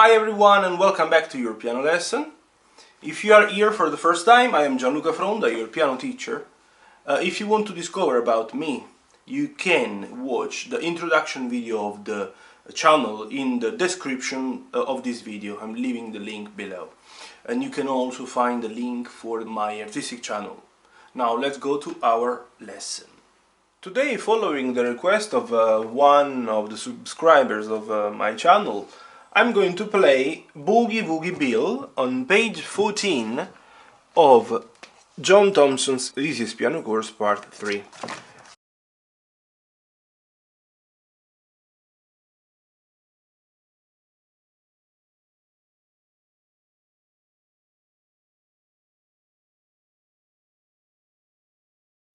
Hi everyone and welcome back to your piano lesson. If you are here for the first time, I am Gianluca Fronda, your piano teacher. If you want to discover about me, you can watch the introduction video of the channel in the description of this video. I'm leaving the link below. And you can also find the link for my artistic channel. Now let's go to our lesson. Today, following the request of one of the subscribers of my channel, I'm going to play Boogie Woogie Bill on page 14 of John Thompson's Easiest Piano Course Part 3.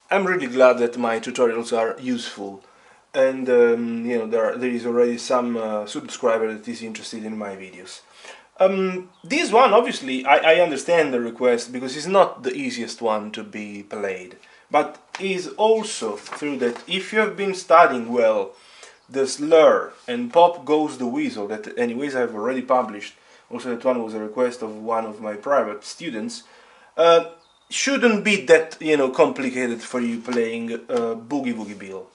I'm really glad that my tutorials are useful, and there is already some subscriber that is interested in my videos. This one, obviously, I understand the request because it's not the easiest one to be played, but is also true that if you have been studying well the slur and Pop Goes the Weasel, that anyways I've already published, also that one was a request of one of my private students, shouldn't be that complicated for you playing Boogie Woogie Bill.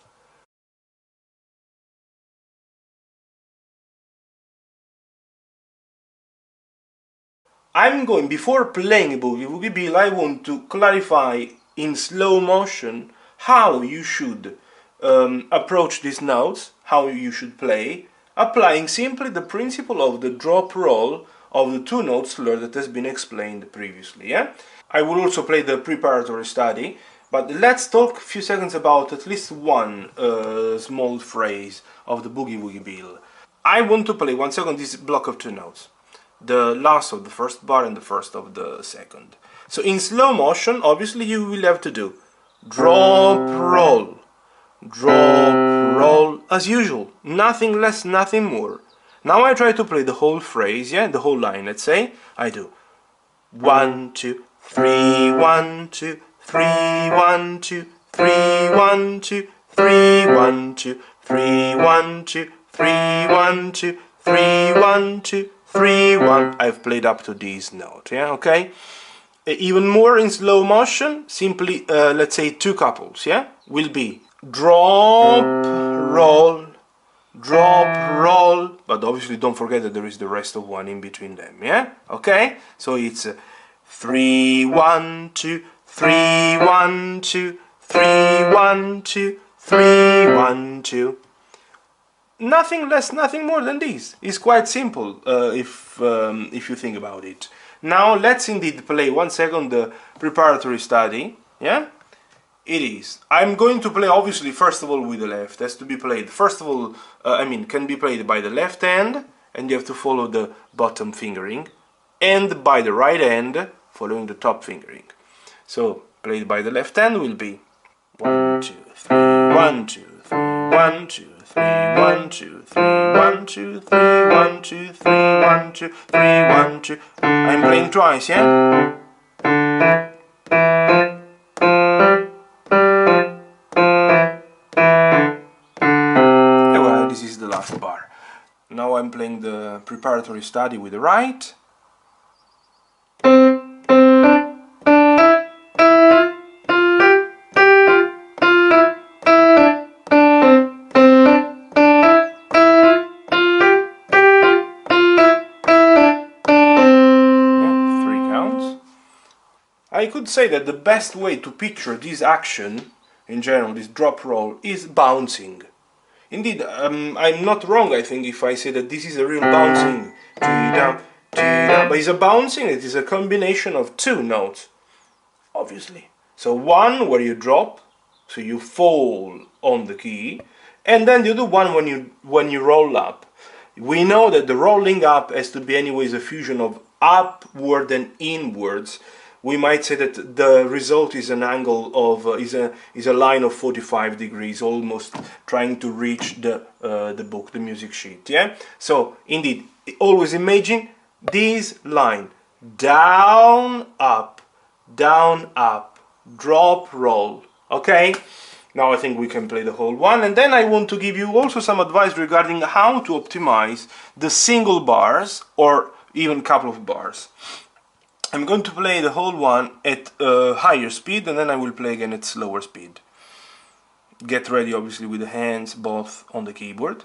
Before playing Boogie Woogie Bill, I want to clarify in slow motion how you should approach these notes, how you should play, applying simply the principle of the drop roll of the two note slur that has been explained previously. Yeah? I will also play the preparatory study, but let's talk a few seconds about at least one small phrase of the Boogie Woogie Bill. I want to play 1 second this block of two notes. The last of the first bar and the first of the second. So in slow motion, obviously you will have to do drop, roll, as usual, nothing less, nothing more. Now I try to play the whole phrase, yeah, the whole line. Let's say I do 1 2 3 1 2 3 1 2 3 1 2 3 1 2 3 1 2 3 1 2 3 1 2 3 1. I've played up to this note, yeah, okay? Even more in slow motion, simply let's say two couples, yeah, will be drop, roll, but obviously don't forget that there is the rest of one in between them, yeah, okay? So it's 3 1 2 3 1 2 3 1 2 3 1 2. Nothing less, nothing more than this. It's quite simple if you think about it. Now let's indeed play 1 second the preparatory study. Yeah, it is. I'm going to play obviously first of all with the left. Has to be played first of all. Can be played by the left hand, and you have to follow the bottom fingering, and by the right hand, following the top fingering. So played by the left hand will be 1 2 3 1 2 3 1 2 3 1 2 3 1 2 3 1 2 3 1 2 3 1 2. I'm playing twice, yeah? Well, this is the last bar. Now I'm playing the preparatory study with the right. I could say that the best way to picture this action, in general, this drop roll, is bouncing. Indeed, I'm not wrong, I think, if I say that this is a real bouncing. But it's a bouncing, it is a combination of two notes, obviously. So one where you drop, so you fall on the key, and then the other one when you roll up. We know that the rolling up has to be anyways a fusion of upward and inwards. We might say that the result is an angle of is a line of 45 degrees, almost trying to reach the book, the music sheet. Yeah. So indeed, always imagine this line: down, up, drop, roll. Okay. Now I think we can play the whole one, and then I want to give you also some advice regarding how to optimize the single bars or even couple of bars. I'm going to play the whole one at higher speed, and then I will play again at slower speed. Get ready obviously with the hands both on the keyboard.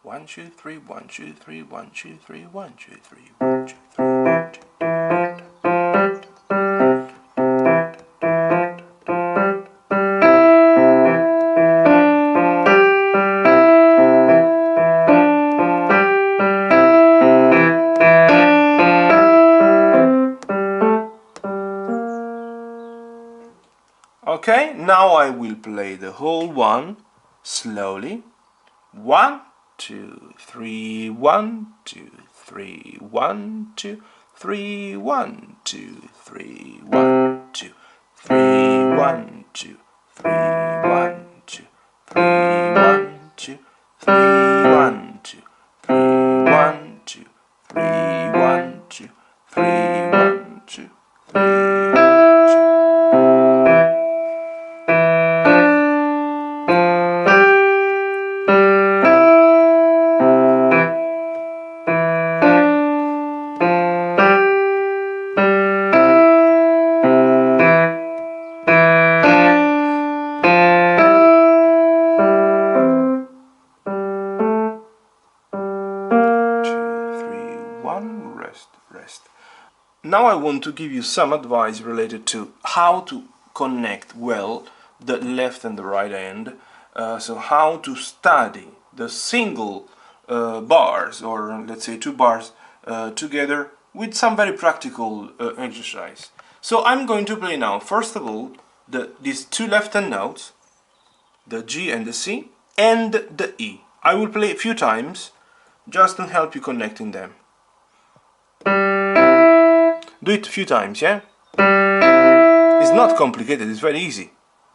1 2 3 1 2 3 1 2 3 1 2 3 1 2 3 1 2 3. Okay, now I will play the whole one slowly. 1 2 3 1 2 3 1 2 3 1 2 3 1 2 3 1 2 3 1 2 3 1 2 3 1 2 3 1 2 3 1 2 3 1 2 3 rest. Now I want to give you some advice related to how to connect well the left and the right hand. So how to study the single bars, or let's say two bars together, with some very practical exercise. So I'm going to play now, first of all, these two left hand notes, the G and the C, and the E. I will play a few times just to help you connecting them. Do it a few times, yeah? It's not complicated, it's very easy.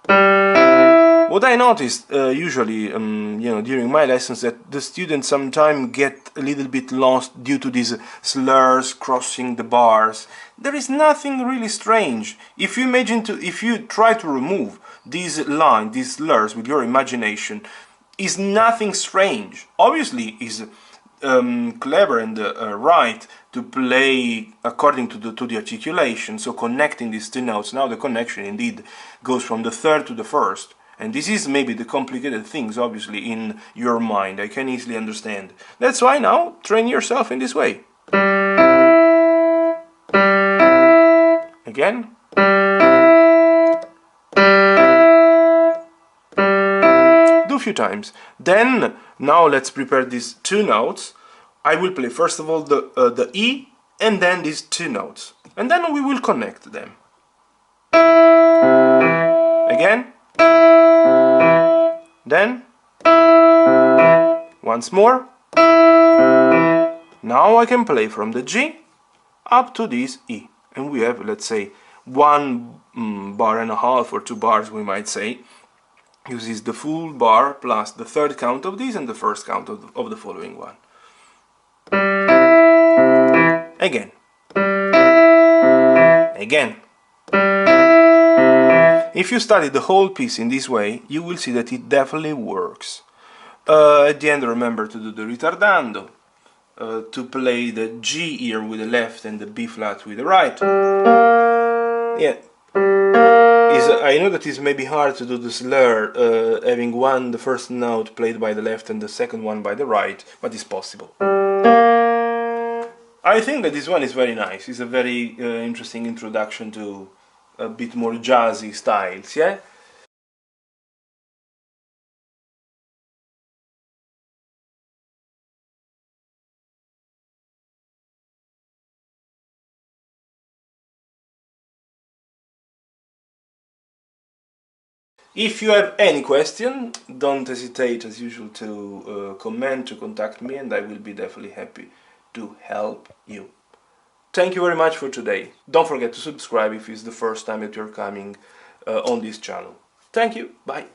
What I noticed usually, during my lessons, that the students sometimes get a little bit lost due to these slurs crossing the bars. There is nothing really strange. If you try to remove these lines, these slurs with your imagination, is nothing strange. Obviously, is clever and right to play according to the articulation, so connecting these two notes. Now the connection indeed goes from the third to the first, and this is maybe the complicated things obviously in your mind. I can easily understand. That's why now train yourself in this way. Again. Do a few times. Then now let's prepare these two notes. I will play first of all the E and then these two notes, and then we will connect them. Again. Then once more. Now I can play from the G up to this E, and we have, let's say, 1 bar and a half or 2 bars, we might say. Uses the full bar plus the third count of this and the first count of the following one. Again. Again. If you study the whole piece in this way, you will see that it definitely works. At the end, remember to do the ritardando, to play the G here with the left and the B flat with the right. Yeah. I know that it's maybe hard to do the slur, having the first note played by the left and the second one by the right, but it's possible. I think that this one is very nice. It's a very interesting introduction to a bit more jazzy styles, yeah? If you have any question, don't hesitate as usual to comment, to contact me, and I will be definitely happy to help you. Thank you very much for today. Don't forget to subscribe if it's the first time that you're coming on this channel. Thank you, bye.